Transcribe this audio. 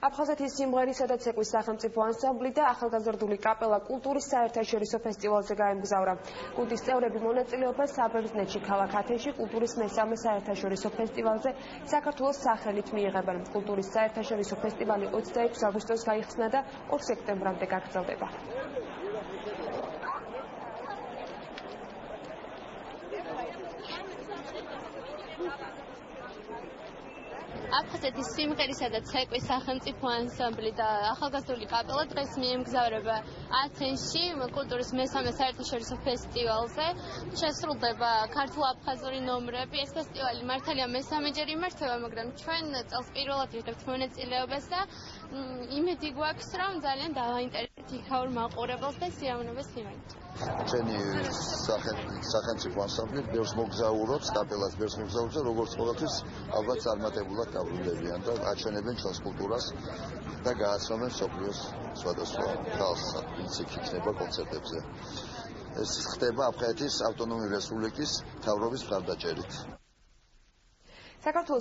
აფხაზეთის სიმღერისა და ცეკვის სახელმწიფო ანსამბლი და ახალგაზრდული კაპელა კულტურის საერთაშორისო ფესტივალზე გაემგზავრა. გუნდის წევრები მონაწილეობას საბერძნეთში ქალაქ ათენში კულტურის მესამე საერთაშორისო ფესტივალზე საქართველოს სახელით მიიღებენ. კულტურის საერთაშორისო ფესტივალი 26 აგვისტოს გაიხსნა და 2 სექტემბრამდე გაგრძელდება. აფხაზეთის სიმღერისა და ცეკვის სახელმწიფო ანსამბლი და ახალგაზრდული კაპელა დღეს მიემგზავრება ათენში კულტურის მესამე საერთაშორისო ფესტივალზე. შესრულდება ქართულ-აფხაზური ნომრები. ეს ფესტივალი მართალია მესამეჯერ იმართება, მაგრამ ჩვენ წელს პირველად ვიღებთ მონაწილეობას და იმედი გვაქვს, რომ ძალიან დავაინტერესებთ იქაურ მაყურებელს და სიამოვნებას მივაგებთ. ჩვენი სახელმწიფო ანსამბლი ბევრს მოგზაურობს, კაპელას ბევრს მოგზაურობს და როგორც ყოველთვის ალბათ წარმატებულად დაბრუნდებიან და აჩვენებენ ჩვენს კულტურას და გააცნობენ მსოფლიოს სხვადასხვა ხალხს, ვინც იქნება კონცერტებზე. ეს ხდება აფხაზეთის ავტონომიური რესპუბლიკის მთავრობის მხარდაჭერით. საქართველოს